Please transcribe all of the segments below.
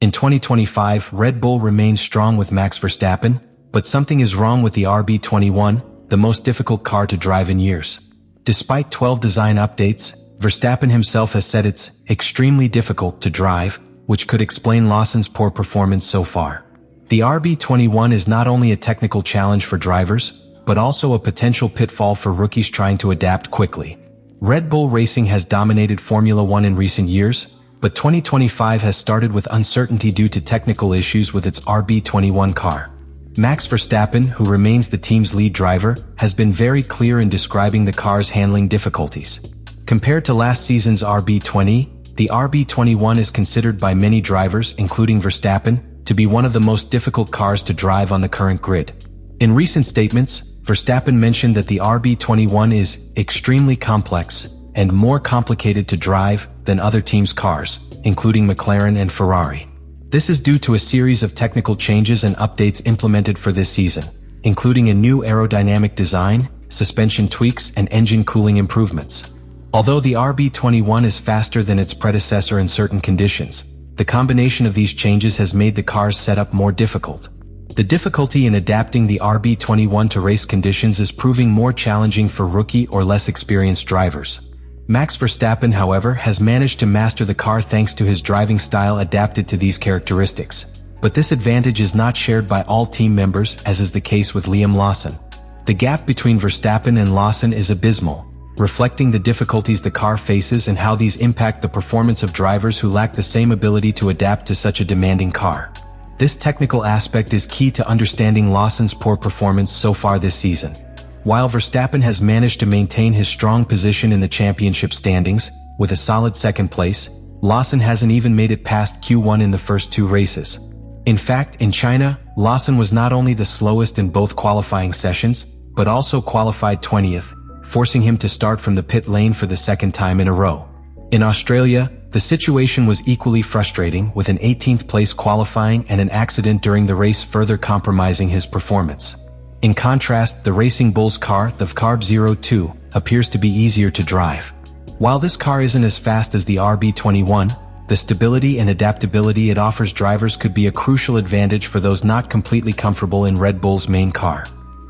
In 2025, Red Bull remains strong with Max Verstappen, but something is wrong with the RB21, the most difficult car to drive in years. Despite 12 design updates, Verstappen himself has said it's extremely difficult to drive, which could explain Lawson's poor performance so far. The RB21 is not only a technical challenge for drivers, but also a potential pitfall for rookies trying to adapt quickly. Red Bull Racing has dominated Formula One in recent years, but 2025 has started with uncertainty due to technical issues with its RB21 car. Max Verstappen, who remains the team's lead driver, has been very clear in describing the car's handling difficulties. Compared to last season's RB20, the RB21 is considered by many drivers, including Verstappen, to be one of the most difficult cars to drive on the current grid. In recent statements, Verstappen mentioned that the RB21 is extremely complex and more complicated to drive than other teams' cars, including McLaren and Ferrari. This is due to a series of technical changes and updates implemented for this season, including a new aerodynamic design, suspension tweaks, and engine cooling improvements. Although the RB21 is faster than its predecessor in certain conditions, the combination of these changes has made the car's setup more difficult. The difficulty in adapting the RB21 to race conditions is proving more challenging for rookie or less experienced drivers. Max Verstappen, however, has managed to master the car thanks to his driving style adapted to these characteristics. But this advantage is not shared by all team members, as is the case with Lawson. The gap between Verstappen and Lawson is abysmal, reflecting the difficulties the car faces and how these impact the performance of drivers who lack the same ability to adapt to such a demanding car. This technical aspect is key to understanding Lawson's poor performance so far this season. While Verstappen has managed to maintain his strong position in the championship standings, with a solid second place, Lawson hasn't even made it past Q1 in the first two races. In fact, in China, Lawson was not only the slowest in both qualifying sessions, but also qualified 20th, forcing him to start from the pit lane for the second time in a row. In Australia, the situation was equally frustrating, with an 18th place qualifying and an accident during the race further compromising his performance. In contrast, the Racing Bull's car, the Carb 02, appears to be easier to drive. While this car isn't as fast as the RB21, the stability and adaptability it offers drivers could be a crucial advantage for those not completely comfortable in Red Bull's main car.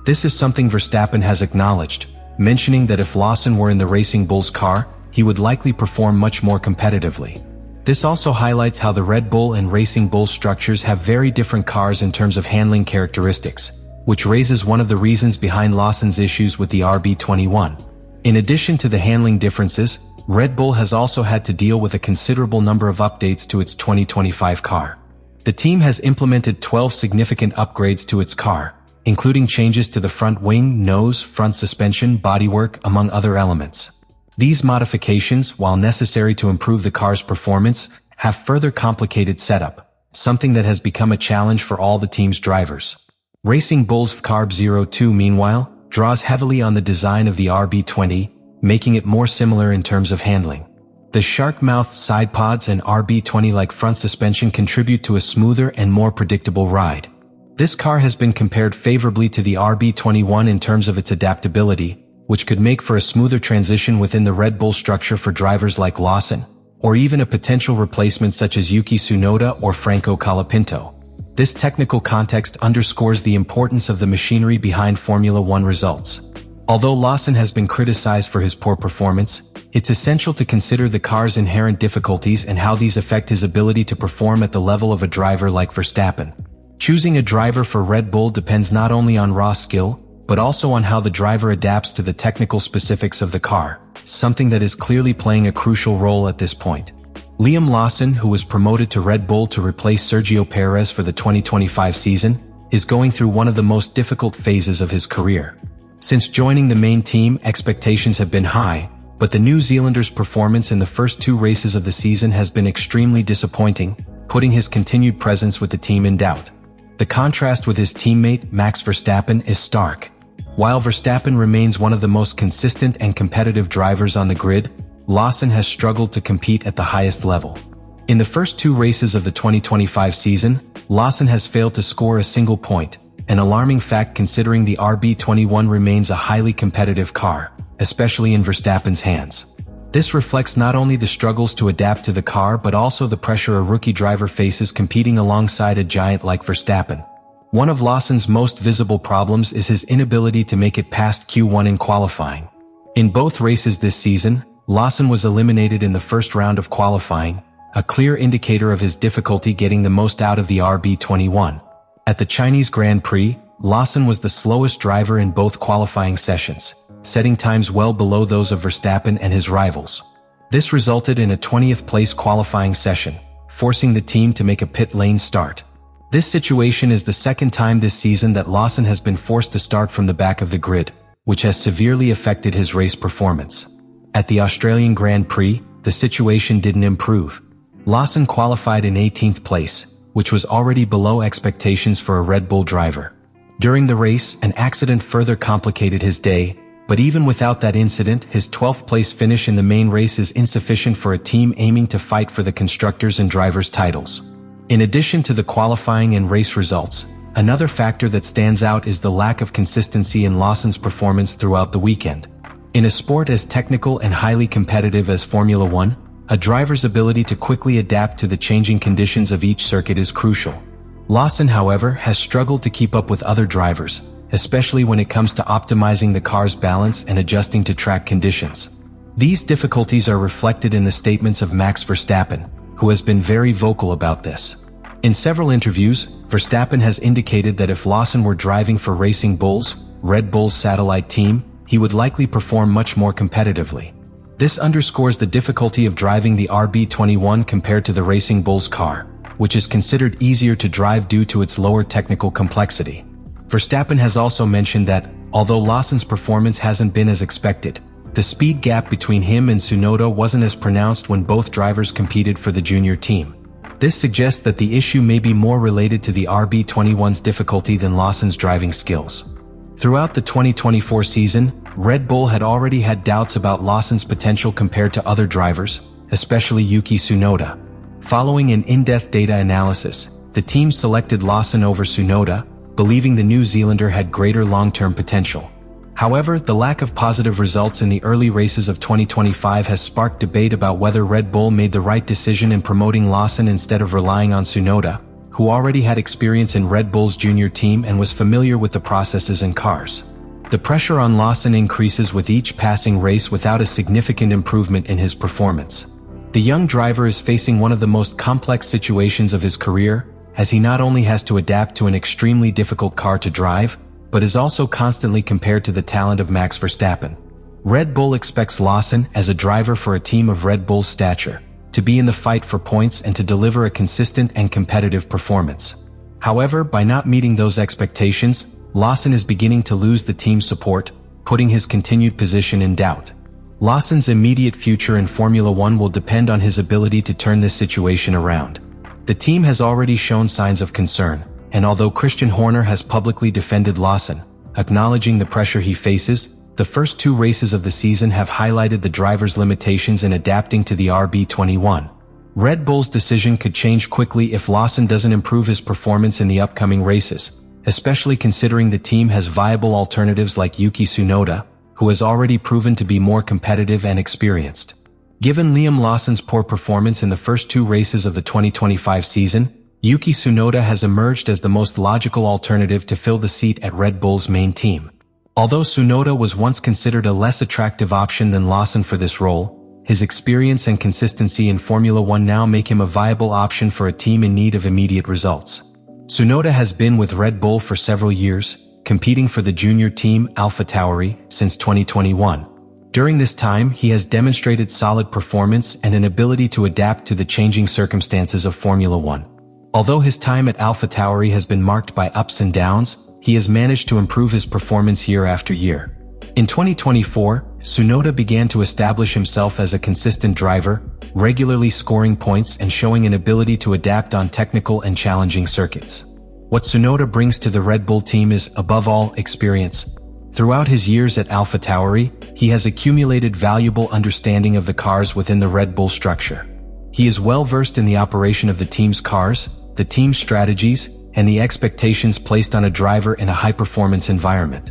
This is something Verstappen has acknowledged, mentioning that if Lawson were in the Racing Bull's car, he would likely perform much more competitively. This also highlights how the Red Bull and Racing Bull structures have very different cars in terms of handling characteristics, which raises one of the reasons behind Lawson's issues with the RB21. In addition to the handling differences, Red Bull has also had to deal with a considerable number of updates to its 2025 car. The team has implemented 12 significant upgrades to its car, including changes to the front wing, nose, front suspension, bodywork, among other elements. These modifications, while necessary to improve the car's performance, have further complicated setup, something that has become a challenge for all the team's drivers. Racing Bull's Carb 02, meanwhile, draws heavily on the design of the RB20, making it more similar in terms of handling. The shark-mouthed side pods and RB20-like front suspension contribute to a smoother and more predictable ride. This car has been compared favorably to the RB21 in terms of its adaptability, which could make for a smoother transition within the Red Bull structure for drivers like Lawson, or even a potential replacement such as Yuki Tsunoda or Franco Colapinto. This technical context underscores the importance of the machinery behind Formula One results. Although Lawson has been criticized for his poor performance, it's essential to consider the car's inherent difficulties and how these affect his ability to perform at the level of a driver like Verstappen. Choosing a driver for Red Bull depends not only on raw skill, but also on how the driver adapts to the technical specifics of the car, something that is clearly playing a crucial role at this point. Lawson, who was promoted to Red Bull to replace Sergio Perez for the 2025 season, is going through one of the most difficult phases of his career. Since joining the main team, expectations have been high, but the New Zealander's performance in the first two races of the season has been extremely disappointing, putting his continued presence with the team in doubt. The contrast with his teammate, Max Verstappen, is stark. While Verstappen remains one of the most consistent and competitive drivers on the grid, Lawson has struggled to compete at the highest level. In the first two races of the 2025 season, Lawson has failed to score a single point, an alarming fact considering the RB21 remains a highly competitive car, especially in Verstappen's hands. This reflects not only the struggles to adapt to the car but also the pressure a rookie driver faces competing alongside a giant like Verstappen. One of Lawson's most visible problems is his inability to make it past Q1 in qualifying. In both races this season, Lawson was eliminated in the first round of qualifying, a clear indicator of his difficulty getting the most out of the RB21. At the Chinese Grand Prix, Lawson was the slowest driver in both qualifying sessions, setting times well below those of Verstappen and his rivals. This resulted in a 20th place qualifying session, forcing the team to make a pit lane start. This situation is the second time this season that Lawson has been forced to start from the back of the grid, which has severely affected his race performance. At the Australian Grand Prix, the situation didn't improve. Lawson qualified in 18th place, which was already below expectations for a Red Bull driver. During the race, an accident further complicated his day, but even without that incident, his 12th place finish in the main race is insufficient for a team aiming to fight for the constructors' and drivers' titles. In addition to the qualifying and race results, another factor that stands out is the lack of consistency in Lawson's performance throughout the weekend. In a sport as technical and highly competitive as Formula One, a driver's ability to quickly adapt to the changing conditions of each circuit is crucial. Lawson, however, has struggled to keep up with other drivers, especially when it comes to optimizing the car's balance and adjusting to track conditions. These difficulties are reflected in the statements of Max Verstappen, who has been very vocal about this. In several interviews, Verstappen has indicated that if Lawson were driving for Racing Bulls, Red Bull's satellite team, he would likely perform much more competitively. This underscores the difficulty of driving the RB21 compared to the Racing Bulls car, which is considered easier to drive due to its lower technical complexity. Verstappen has also mentioned that, although Lawson's performance hasn't been as expected, the speed gap between him and Tsunoda wasn't as pronounced when both drivers competed for the junior team. This suggests that the issue may be more related to the RB21's difficulty than Lawson's driving skills. Throughout the 2024 season, Red Bull had already had doubts about Lawson's potential compared to other drivers, especially Yuki Tsunoda. Following an in-depth data analysis, the team selected Lawson over Tsunoda, believing the New Zealander had greater long-term potential. However, the lack of positive results in the early races of 2025 has sparked debate about whether Red Bull made the right decision in promoting Lawson instead of relying on Tsunoda, who already had experience in Red Bull's junior team and was familiar with the processes and cars. The pressure on Lawson increases with each passing race without a significant improvement in his performance. The young driver is facing one of the most complex situations of his career, as he not only has to adapt to an extremely difficult car to drive, but is also constantly compared to the talent of Max Verstappen. Red Bull expects Lawson, as a driver for a team of Red Bull's stature, to be in the fight for points and to deliver a consistent and competitive performance. However, by not meeting those expectations, Lawson is beginning to lose the team's support, putting his continued position in doubt. Lawson's immediate future in Formula One will depend on his ability to turn this situation around. The team has already shown signs of concern, and although Christian Horner has publicly defended Lawson, acknowledging the pressure he faces, the first two races of the season have highlighted the driver's limitations in adapting to the RB21. Red Bull's decision could change quickly if Lawson doesn't improve his performance in the upcoming races, especially considering the team has viable alternatives like Yuki Tsunoda, who has already proven to be more competitive and experienced. Given Liam Lawson's poor performance in the first two races of the 2025 season, Yuki Tsunoda has emerged as the most logical alternative to fill the seat at Red Bull's main team. Although Tsunoda was once considered a less attractive option than Lawson for this role, his experience and consistency in Formula One now make him a viable option for a team in need of immediate results. Tsunoda has been with Red Bull for several years, competing for the junior team AlphaTauri since 2021. During this time, he has demonstrated solid performance and an ability to adapt to the changing circumstances of Formula One. Although his time at AlphaTauri has been marked by ups and downs, he has managed to improve his performance year after year. In 2024, Tsunoda began to establish himself as a consistent driver, regularly scoring points and showing an ability to adapt on technical and challenging circuits. What Tsunoda brings to the Red Bull team is, above all, experience. Throughout his years at AlphaTauri, he has accumulated valuable understanding of the cars within the Red Bull structure. He is well versed in the operation of the team's cars, the team's strategies, and the expectations placed on a driver in a high-performance environment.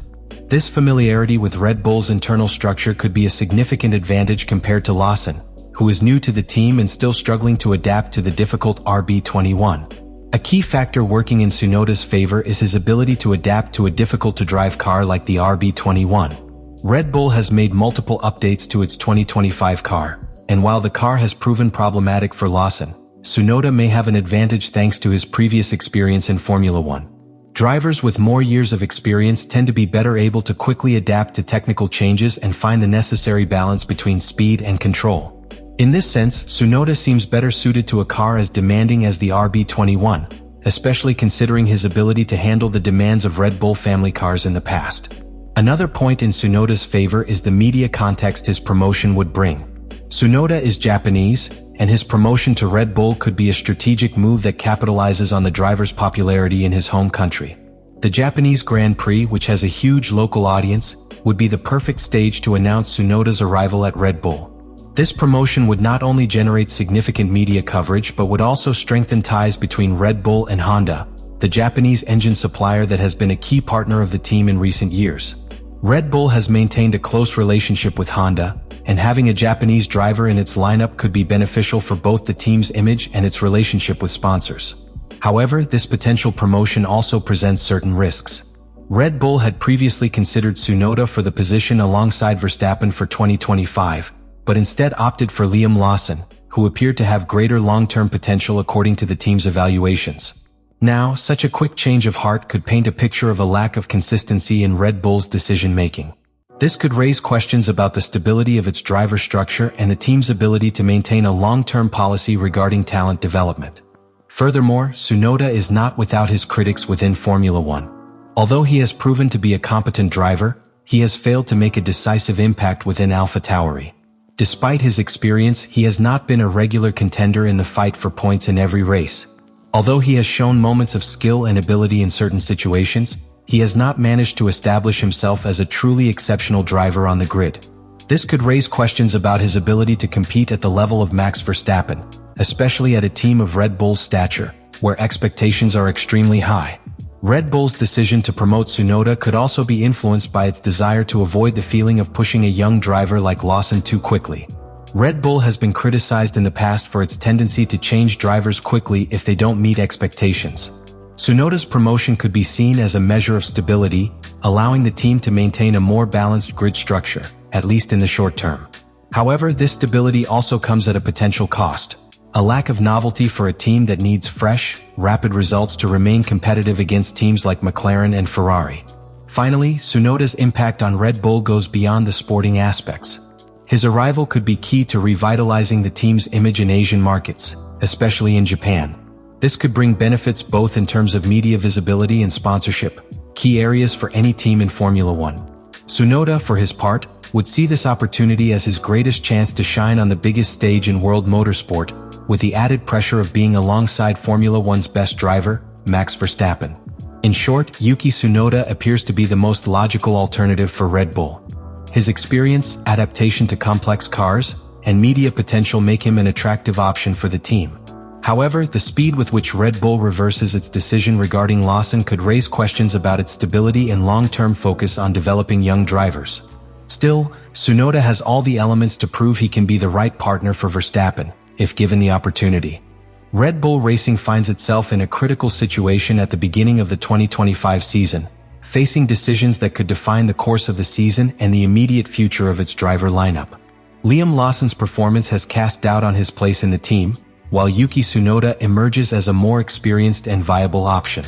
This familiarity with Red Bull's internal structure could be a significant advantage compared to Lawson, who is new to the team and still struggling to adapt to the difficult RB21. A key factor working in Tsunoda's favor is his ability to adapt to a difficult-to-drive car like the RB21. Red Bull has made multiple updates to its 2025 car, and while the car has proven problematic for Lawson, Tsunoda may have an advantage thanks to his previous experience in Formula One. Drivers with more years of experience tend to be better able to quickly adapt to technical changes and find the necessary balance between speed and control. In this sense, Tsunoda seems better suited to a car as demanding as the RB21, especially considering his ability to handle the demands of Red Bull family cars in the past. Another point in Tsunoda's favor is the media context his promotion would bring. Tsunoda is Japanese, and his promotion to Red Bull could be a strategic move that capitalizes on the driver's popularity in his home country. The Japanese Grand Prix, which has a huge local audience, would be the perfect stage to announce Tsunoda's arrival at Red Bull. This promotion would not only generate significant media coverage but would also strengthen ties between Red Bull and Honda, the Japanese engine supplier that has been a key partner of the team in recent years. Red Bull has maintained a close relationship with Honda, and having a Japanese driver in its lineup could be beneficial for both the team's image and its relationship with sponsors. However, this potential promotion also presents certain risks. Red Bull had previously considered Tsunoda for the position alongside Verstappen for 2025, but instead opted for Liam Lawson, who appeared to have greater long-term potential according to the team's evaluations. Now, such a quick change of heart could paint a picture of a lack of consistency in Red Bull's decision-making. This could raise questions about the stability of its driver structure and the team's ability to maintain a long-term policy regarding talent development. Furthermore, Tsunoda is not without his critics within Formula One. Although he has proven to be a competent driver, he has failed to make a decisive impact within AlphaTauri. Despite his experience, he has not been a regular contender in the fight for points in every race. Although he has shown moments of skill and ability in certain situations, he has not managed to establish himself as a truly exceptional driver on the grid. This could raise questions about his ability to compete at the level of Max Verstappen, especially at a team of Red Bull's stature, where expectations are extremely high. Red Bull's decision to promote Tsunoda could also be influenced by its desire to avoid the feeling of pushing a young driver like Lawson too quickly. Red Bull has been criticized in the past for its tendency to change drivers quickly if they don't meet expectations. Tsunoda's promotion could be seen as a measure of stability, allowing the team to maintain a more balanced grid structure, at least in the short term. However, this stability also comes at a potential cost: a lack of novelty for a team that needs fresh, rapid results to remain competitive against teams like McLaren and Ferrari. Finally, Tsunoda's impact on Red Bull goes beyond the sporting aspects. His arrival could be key to revitalizing the team's image in Asian markets, especially in Japan. This could bring benefits both in terms of media visibility and sponsorship, key areas for any team in Formula One. Tsunoda, for his part, would see this opportunity as his greatest chance to shine on the biggest stage in world motorsport, with the added pressure of being alongside Formula One's best driver, Max Verstappen. In short, Yuki Tsunoda appears to be the most logical alternative for Red Bull. His experience, adaptation to complex cars, and media potential make him an attractive option for the team. However, the speed with which Red Bull reverses its decision regarding Lawson could raise questions about its stability and long-term focus on developing young drivers. Still, Tsunoda has all the elements to prove he can be the right partner for Verstappen, if given the opportunity. Red Bull Racing finds itself in a critical situation at the beginning of the 2025 season, facing decisions that could define the course of the season and the immediate future of its driver lineup. Liam Lawson's performance has cast doubt on his place in the team, while Yuki Tsunoda emerges as a more experienced and viable option.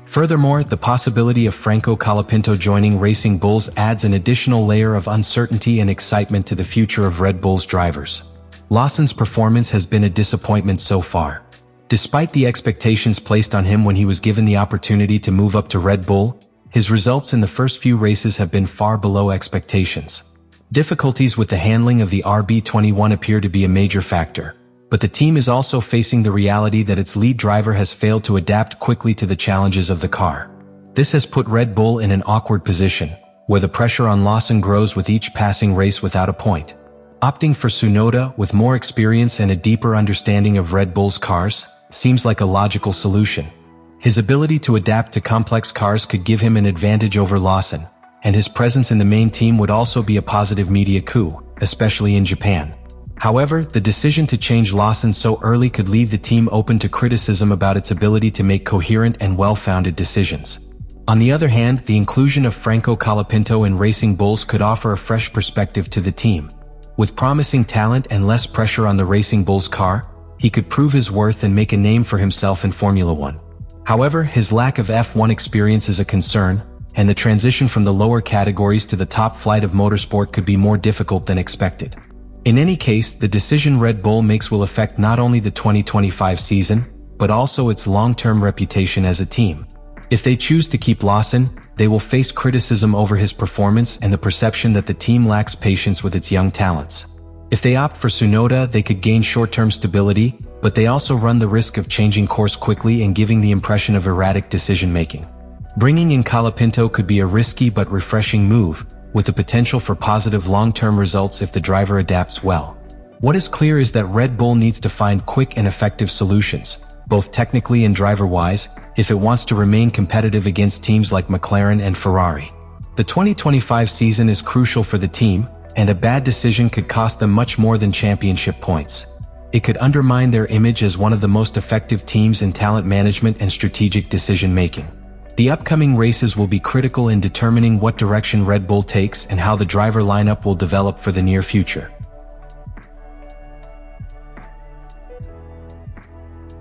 Furthermore, the possibility of Franco Colapinto joining Racing Bulls adds an additional layer of uncertainty and excitement to the future of Red Bull's drivers. Lawson's performance has been a disappointment so far. Despite the expectations placed on him when he was given the opportunity to move up to Red Bull, his results in the first few races have been far below expectations. Difficulties with the handling of the RB21 appear to be a major factor, but the team is also facing the reality that its lead driver has failed to adapt quickly to the challenges of the car. This has put Red Bull in an awkward position, where the pressure on Lawson grows with each passing race without a point. Opting for Tsunoda, with more experience and a deeper understanding of Red Bull's cars, seems like a logical solution. His ability to adapt to complex cars could give him an advantage over Lawson, and his presence in the main team would also be a positive media coup, especially in Japan. However, the decision to change Lawson so early could leave the team open to criticism about its ability to make coherent and well-founded decisions. On the other hand, the inclusion of Franco Colapinto in Racing Bulls could offer a fresh perspective to the team. With promising talent and less pressure on the Racing Bulls car, he could prove his worth and make a name for himself in Formula One. However, his lack of F1 experience is a concern, and the transition from the lower categories to the top flight of motorsport could be more difficult than expected. In any case, the decision Red Bull makes will affect not only the 2025 season, but also its long-term reputation as a team. If they choose to keep Lawson, they will face criticism over his performance and the perception that the team lacks patience with its young talents. If they opt for Tsunoda, they could gain short-term stability, but they also run the risk of changing course quickly and giving the impression of erratic decision-making. Bringing in Colapinto could be a risky but refreshing move, with the potential for positive long-term results if the driver adapts well. What is clear is that Red Bull needs to find quick and effective solutions, both technically and driver-wise, if it wants to remain competitive against teams like McLaren and Ferrari. The 2025 season is crucial for the team, and a bad decision could cost them much more than championship points. It could undermine their image as one of the most effective teams in talent management and strategic decision-making. The upcoming races will be critical in determining what direction Red Bull takes and how the driver lineup will develop for the near future.